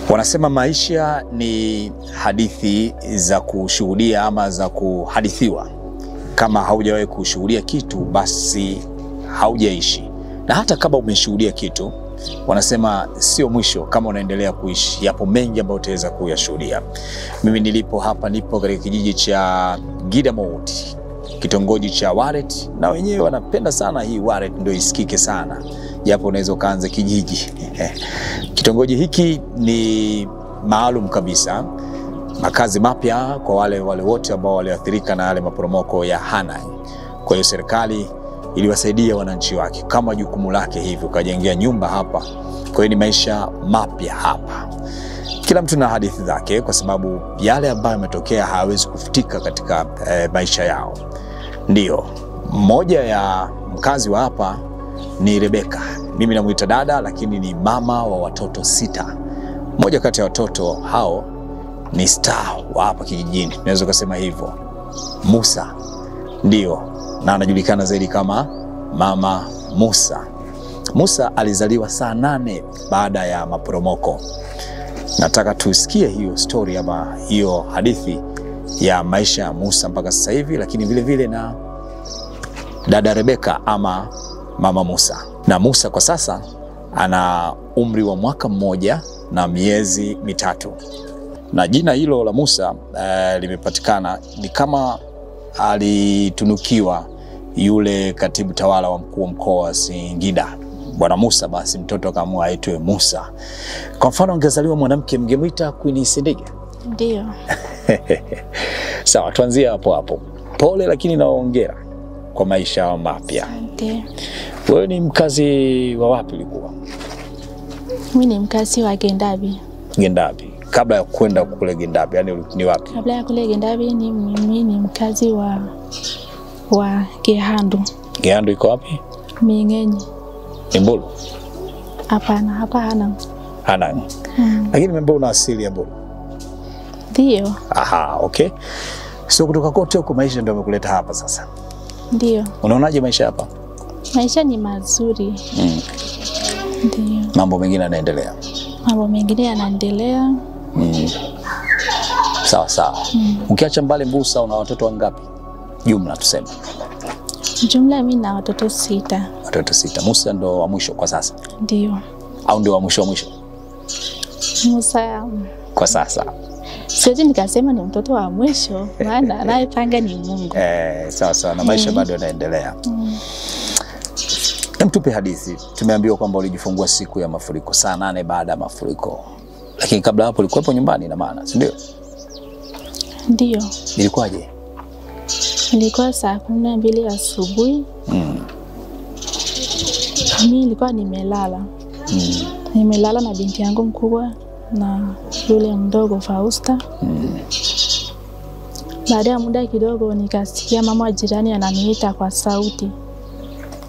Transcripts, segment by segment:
Wanasema maisha ni hadithi za kushuhudia ama za kuhadithiwa. Kama haujawahi kushuhudia kitu, basi haujaishi. Na hata kama umeshuhudia kitu, wanasema sio mwisho kama unaendelea kuishi. Yapo mengi ambayo utaweza kuyashuhudia. Mimi nilipo hapa, nipo katika kijiji cha Gidamot, kitongoji cha Waret, na wenyewe wanapenda sana hii Waret ndio isikike sana. Japo unaweza kaanza kijiji. Kitongoji hiki ni maalum kabisa, makazi mapya kwa wale wote ambao waliathirika na yale maporomoko ya Hanai. Kwa hiyo serikali iliwasaidia wananchi wake kama jukumu lake, hivyo kajengea nyumba hapa. Kwa hiyo ni maisha mapya hapa. Kila mtu na hadithi zake, kwa sababu yale ambayo yametokea hawezi kufutika katika maisha yao. Ndio mmoja ya mkazi wa hapa ni Rebeka. Mimi namuita dada, lakini ni mama wa watoto 6. Mmoja kati ya watoto hao ni star wa hapa kijijini, naweza kusema hivyo, Musa. Ndio, na anajulikana zaidi kama Mama Musa. Musa alizaliwa saa 8 baada ya maporomoko. Nataka tusikie hiyo story ama hiyo hadithi ya maisha ya Musa mpaka sasa hivi, lakini vile vile na dada Rebeka ama Mama Musa. Na Musa kwa sasa ana umri wa mwaka 1 na miezi 3. Na jina hilo la Musa limepatikana ni kama alitunukiwa yule katibu tawala wa mkuu wa mkoa wa Singida, Bwana Musa, basi mtoto akaamua aitwe Musa. Kwa mfano, angezaliwa mwanamke mngemuita Queen Sindege? Ndio. Sawa, tuanzie hapo. Pole lakini na hongera kwa maisha mapya. Asante. Wewe ni mkazi wa wapi ulikuwa? Mimi ni mkazi wa Gendabi. Gendabi. Kabla ya kwenda kule Gendabi, yani ni wapi? Kabla ya kule Gendabi mimi ni mkazi wa Gehandu. Gehandu iko wapi? Mingenyi. Mbulu? Hapana, hapa Hanang. Lakini mbona una asili ya Mbulu? Ndio. Aha, okay. So kutoka kote huko maisha ndio yamekuleta hapa sasa? Ndio. Unaonaje maisha hapa? Maisha ni mazuri. Ndio. Mambo mengine yanaendelea? Mambo mengine yanaendelea. Sawa. Ukiacha mbali Mbusa, una watoto wangapi jumla tuseme? Jumla mimi na watoto 6. Watoto 6. Musa ndo wa mwisho kwa sasa? Ndio. Au ndio wa mwisho? Musa kwa sasa. Siwezi nikasema ni mtoto wa mwisho, maana anayepanga ni Mungu. Sawa na maisha bado yanaendelea. Mtupe hadithi. Tumeambiwa kwamba ulijifungua siku ya mafuriko, saa 8 baada ya mafuriko. Lakini kabla hapo ulikuwepo nyumbani na maana, si ndio? Ndio. Ilikuwaje? Ilikuwa saa 12 asubuhi. Mimi nilikuwa nimelala. Nimelala na binti yangu mkubwa na yule mdogo Fausta. Baada ya muda kidogo nikasikia mama wa jirani ananiita kwa sauti.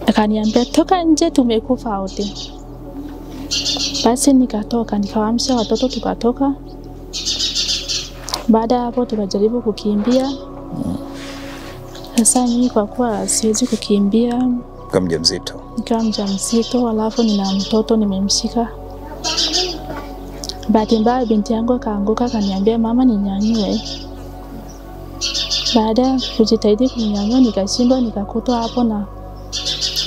Akaniambia, toka nje, tumekufa wote. Basi nikatoka, nikawaamsha watoto, tukatoka. Baada hapo tukajaribu kukimbia. Sasa mimi kwa kuwa siwezi kukimbia, kama mjamzito. Nikawa mjamzito, alafu nina mtoto nimemshika. Bahati mbaya binti yangu akaanguka, akaniambia, mama ninyanyue. Baada ya kujitahidi kunyanyua nikashindwa, nikakutwa hapo na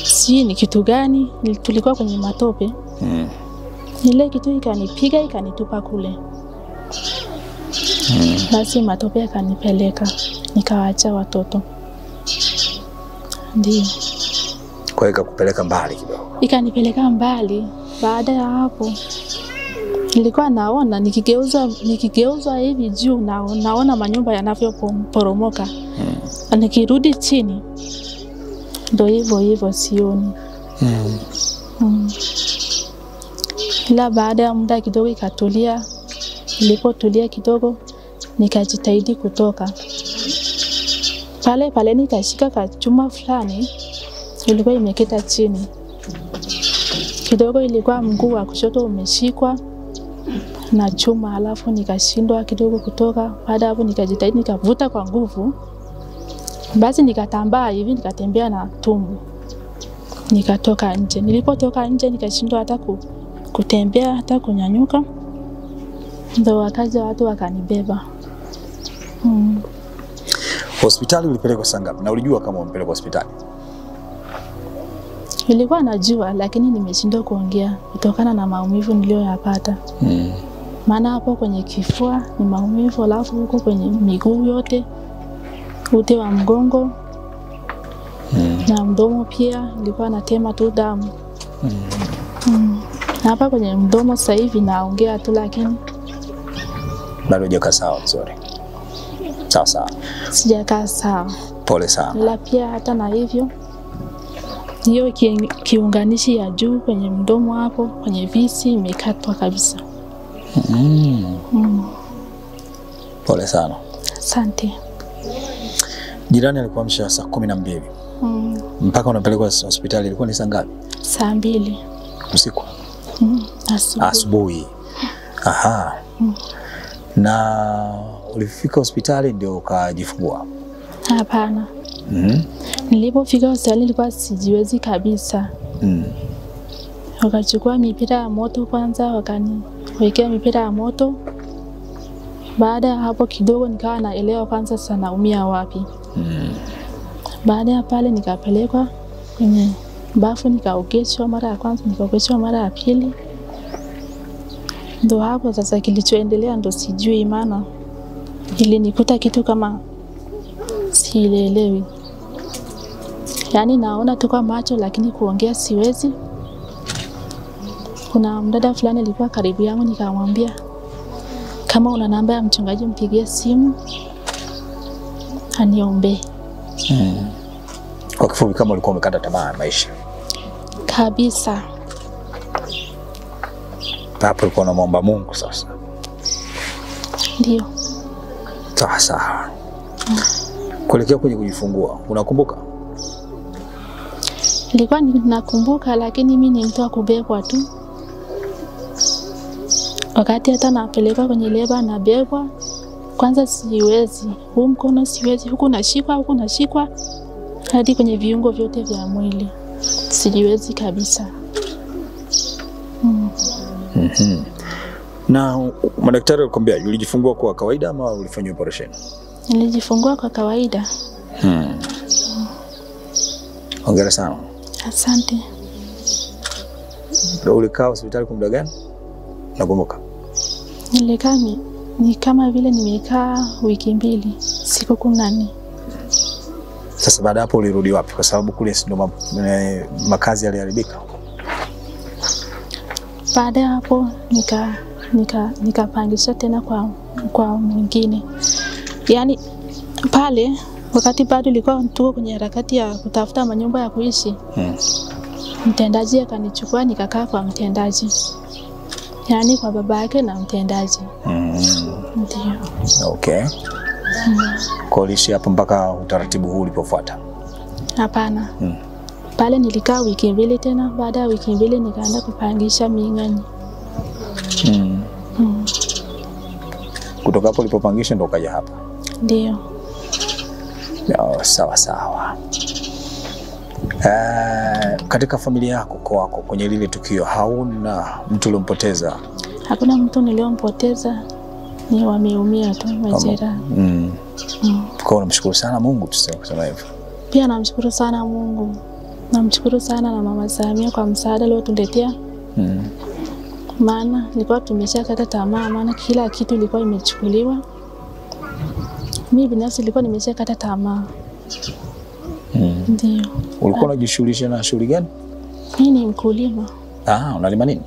si ni kitu gani, tulikuwa kwenye matope. Ile kitu ikanipiga ikanitupa kule. Basi matope yakanipeleka, nikawaacha watoto. Ndio. Kwa hiyo ikakupeleka mbali kidogo? Ikanipeleka mbali. Baada ya hapo nilikuwa naona nikigeuza hivi juu naona manyumba yanavyoporomoka. Nikirudi chini ndio hivyo sioni. Ila baada ya muda kidogo ikatulia. Ilipotulia kidogo nikajitahidi kutoka. Pale nikashika kachuma fulani, ilikuwa imekita chini. Kidogo ilikuwa mguu wa kushoto umeshikwa na chuma, alafu nikashindwa kidogo kutoka. Baada hapo nikajitahidi nikavuta kwa nguvu. Basi nikatambaa hivi, nikatembea na tumbo. nikatoka nje. Nilipotoka nje nikashindwa hata kutembea hata kunyanyuka, ndio wakaja watu wakanibeba. Hospitali ulipelekwa saa ngapi na ulijua kama umpelekwa hospitali? Nilikuwa najua, lakini nimeshindwa kuongea kutokana na maumivu niliyoyapata. Maana hapo kwenye kifua ni maumivu, alafu huko kwenye miguu yote, ute wa mgongo na mdomo pia nilikuwa natema tu damu. Na hapa kwenye mdomo sasa hivi naongea tu, lakini bado hujakaa sawa vizuri. Sawa. Sijakaa sawa. Pole sana. Ila pia hata na hivyo, hiyo kiunganishi ya juu kwenye mdomo hapo kwenye visi imekatwa kabisa. Pole sana. Asante. Jirani alikuamsha saa 12. Mpaka unapelekwa hospitali ilikuwa ni saa ngapi? Saa 2 usiku. Asubuhi. Aha. Na ulifika hospitali ndio ukajifungua? Hapana. Nilipofika hospitali nilikuwa sijiwezi kabisa. Wakachukua mipira ya moto kwanza, wakaniwekea mipira ya moto. Baada ya hapo kidogo nikawa naelewa kwanza sasa naumia wapi. Baada ya pale nikapelekwa kwenye bafu, nikaogeshwa mara ya kwanza, nikaogeshwa mara ya pili. Ndio hapo sasa kilichoendelea ndo sijui, maana ilinikuta kitu kama sielewi. Yaani naona tu kwa macho lakini kuongea siwezi. Kuna mdada fulani alikuwa karibu yangu, nikamwambia kama una namba ya mchungaji mpigie simu aniombe. Kwa kifupi kama ulikuwa umekata tamaa ya maisha kabisa. Hapo ulikuwa unamwomba Mungu sasa? Ndio. Sawa. Kuelekea kwenye kujifungua, unakumbuka? Nilikuwa nakumbuka, lakini mimi ni mtu wa kubebwa tu. Wakati hata napelekwa kwenye leba nabebwa, kwanza siwezi. Huu mkono siwezi, huku nashikwa, hadi kwenye viungo vyote vya mwili. Sijiwezi kabisa. Na madaktari walikwambia ulijifungua kwa kawaida ama ulifanywa operation? Nilijifungua kwa kawaida. Hongera sana. Asante. Ulikaa hospitali kwa muda gani? Nakumbuka. Nilikaa ni kama vile nimekaa wiki 2, siku 14. Sasa baada hapo ulirudi wapi? Kwa sababu kule ndo makazi yaliharibika. Baada ya hapo nikapangisha tena kwa mwingine. Yaani pale wakati bado nilikuwa tuko kwenye harakati ya kutafuta manyumba ya kuishi. Mtendaji akanichukua nikakaa kwa mtendaji. Yaani kwa baba yake na mtendaji. Ndio. Okay. Kwa uliishi hapo mpaka utaratibu huu ulipofuata? Hapana. Pale nilikaa wiki 2 tena, baada ya wiki 2 nikaenda kupangisha Ming'anyi. Kutoka hapo ulipopangisha ndo ukaja hapa? Ndio. Sawa. Katika familia yako kwako kwenye lile tukio hauna mtu uliompoteza? Hakuna mtu niliompoteza, ni wameumia tu majeraha. Kwa namshukuru sana Mungu kusema hivyo. Pia namshukuru sana Mungu. Namshukuru sana na Mama Samia kwa msaada leo tuletea. Maana nilikuwa tumeshakata tamaa, maana kila kitu ilikuwa imechukuliwa. Mimi binafsi nilikuwa nimeshakata tamaa. Ndio. Ulikuwa unajishughulisha na shughuli gani? Mimi ni mkulima. Unalima nini?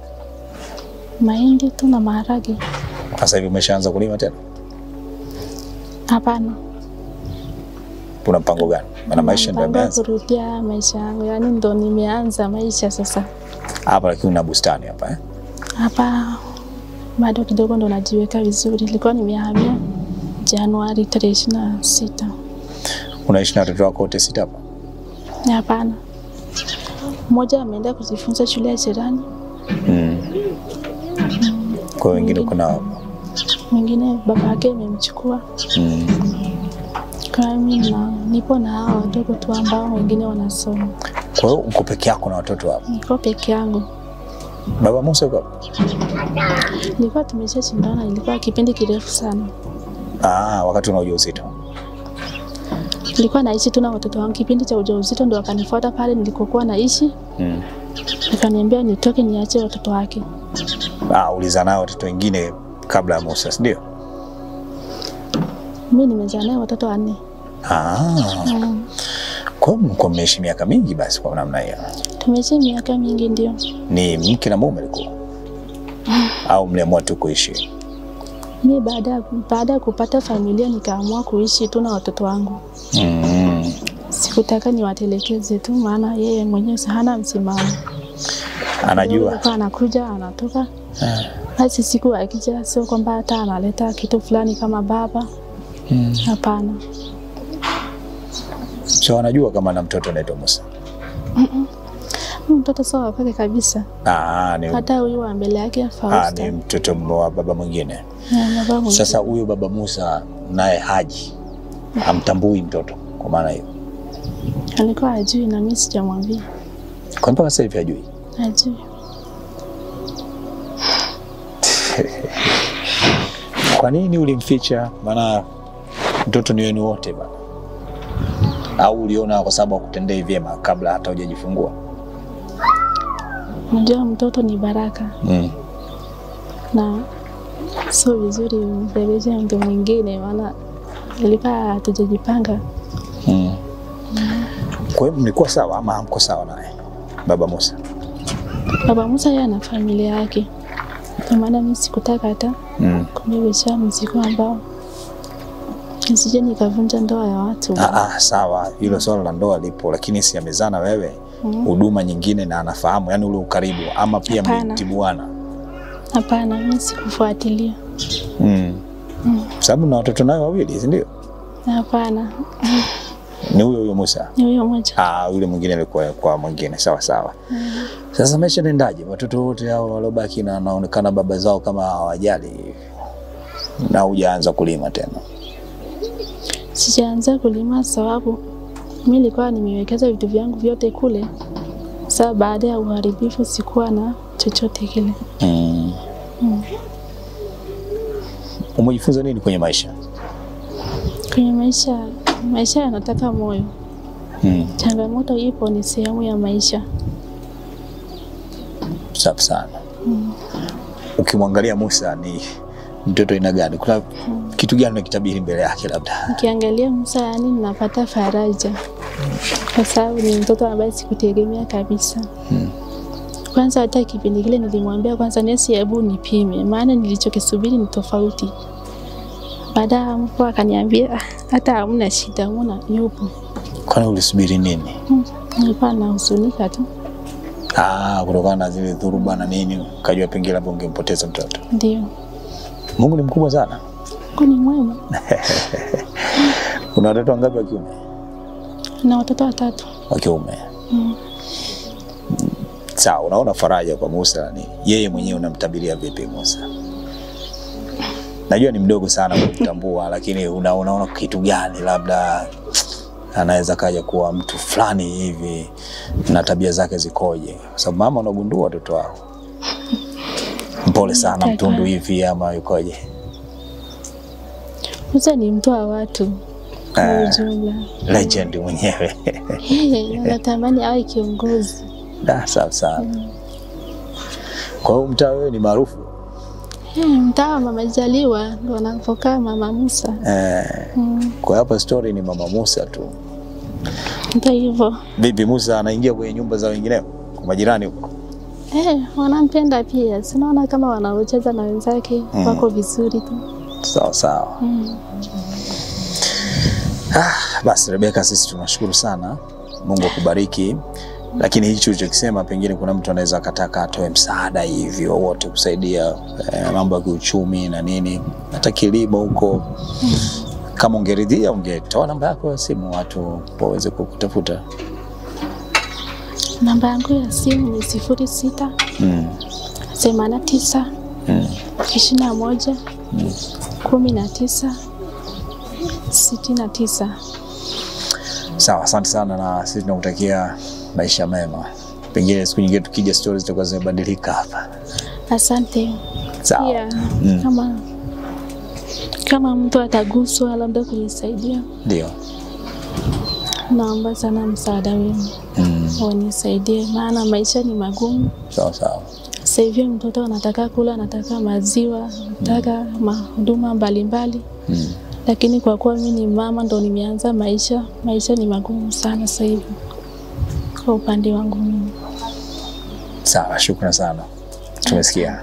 Mahindi tu na maharage. Sasa hivi umeshaanza kulima tena? Hapana. Una mpango gani? Maana maisha ndio yameanza. Kurudia maisha yangu, yaani ndo nimeanza maisha sasa. Hapa lakini una bustani hapa Hapa bado kidogo ndo najiweka vizuri. Nilikuwa nimehamia Januari 26. Unaishi na watoto wako wote 6 hapa? Hapana. Mmoja ameenda kujifunza shule ya jirani. Kwa wengine kuna mwingine baba yake amemchukua. Kwa mimi nipo na hao wadogo tu ambao wengine wanasoma. Kwa hiyo uko peke yako na watoto hapo? Niko peke yangu. Baba Musa yuko? Nilikuwa tumeshashindana, ilikuwa kipindi kirefu sana. Wakati una ujauzito? Nilikuwa naishi tu na watoto wangu kipindi cha ujauzito, ndio akanifuata pale nilikokuwa naishi. Akaniambia nitoke niache watoto wake. Ulizaa nao watoto wengine kabla ya Musa, ndio? Mimi nimezaa naye watoto 4. Kwa hiyo mko mmeishi miaka mingi basi kwa namna hiyo? Tumeishi miaka mingi, ndio. Ni mke na mume alikuwa? Au mliamua tu kuishi? Mimi baada ya kupata familia nikaamua kuishi tu na watoto wangu. Sikutaka niwatelekeze tu, maana yeye mwenyewe hana msimamo. Anajua anakuja anatoka. Basi siku akija sio kwamba hata analeta kitu fulani kama baba. Hapana. So anajua kama na mtoto anaitwa Musa? Mtoto sawa kwake kabisa. Hata huyu wa mbele yake Fausta. Ni mtoto wa baba mwingine. Sasa huyu baba Musa naye haji, hamtambui mtoto kwa maana hiyo? Alikuwa hajui na mimi sijamwambia. Kwa mpaka sasa hivi hajui? Hajui. Kwa nini ulimficha? Maana mtoto ni wenu wote bana. Au uliona kwa sababu hakutendei vyema kabla hata hujajifungua? Unajua mtoto ni baraka. Na sio vizuri mbebeshe mtu mwingine, maana ilikuwa hatujajipanga. Kwa hiyo mlikuwa sawa ama hamko sawa naye baba Musa? Baba Musa yeye ana familia yake. Kwa maana mimi sikutaka hata kumebesha mzigo ambao nisije nikavunja ndoa ya watu. Sawa, hilo swala la ndoa lipo, lakini si amezana wewe huduma nyingine na anafahamu, yani ule ukaribu, ama pia mlitibuana? Hapana, mimi sikufuatilia. Sababu na watoto nayo 2, si ndio? Hapana. Ni huyo Musa? Ni huyo mmoja. Yule mwingine alikuwa kwa mwingine. Sawa. Sasa maisha nendaje? Watoto wote hao walobaki na wanaonekana baba zao kama hawajali, na hujaanza kulima tena? Sijaanza kulima sababu mimi nilikuwa nimewekeza vitu vyangu vyote kule. Sasa baada ya uharibifu sikuwa na chochote kile. Umejifunza nini kwenye maisha? Kwenye maisha yanataka moyo. Changamoto ipo, ni sehemu ya maisha. Safi sana. Ukimwangalia Musa ni mtoto aina gani? Kuna kitu gani unakitabiri mbele yake labda? Ukiangalia Musa, yani ninapata faraja. Kwa sababu ni mtoto ambaye sikutegemea kabisa. Kwanza hata kipindi kile nilimwambia kwanza nesi hebu nipime, maana nilichokisubiri ni tofauti. Baada hapo akaniambia hata hamna shida, mbona yupo. Kwani ulisubiri nini? Nilikuwa nahuzunika tu. Kutokana na zile dhuruba na nini, ukajua pengine labda ungempoteza mtoto. Ndio. Mungu ni mkubwa sana. Mungu ni mwema. Una watoto wangapi wa kiume? Na watoto 3. Wa kiume. Sawa, unaona faraja kwa Musa ni yeye mwenyewe, unamtabiria vipi Musa? Najua ni mdogo sana kutambua, lakini unaona kitu gani labda anaweza kaja kuwa mtu fulani hivi na tabia zake zikoje? Kwa sababu mama unagundua watoto wao. Mpole sana, mtundu hivi ama yukoje? Musa ni mtu wa watu kwa ujumla. Legend mwenyewe. Natamani awe kiongozi. Sawa sana. Kwa hiyo mtaa wewe ni maarufu? Mtaa Mama Jaliwa ndo anapokaa Mama Musa. Kwa hapa story ni Mama Musa tu. Ndio hivyo. Bibi Musa anaingia kwenye nyumba za wengineo kwa majirani huko? Wanampenda pia. Sinaona kama wanaocheza na wenzake wako vizuri tu. Sawa. Basi Rebecca, sisi tunashukuru sana. Mungu akubariki. Lakini hicho ulichokisema pengine kuna mtu anaweza akataka atoe msaada hivi wote kusaidia mambo ya kiuchumi na nini, hata kilimo huko. Kama ungeridhia ungetoa namba yako ya simu watu waweze kukutafuta. Namba yangu ya simu ni 06 89 21 19 69. Sawa, asante sana na sisi tunakutakia maisha mema. Pengine siku nyingine tukija stories zitakuwa zimebadilika hapa. Asante. Sawa. Yeah, kama mtu ataguswa labda kunisaidia. Ndio. Naomba sana msaada wenu. Wanisaidie maana maisha ni magumu. Sawa sawa. Sasa hivi mtoto anataka kula, anataka maziwa, anataka huduma mbalimbali. Lakini kwa kuwa mimi ni mama ndo nimeanza maisha ni magumu sana sasa hivi. Kwa upande wangu mimi. Sawa, shukrani sana. Tumesikia.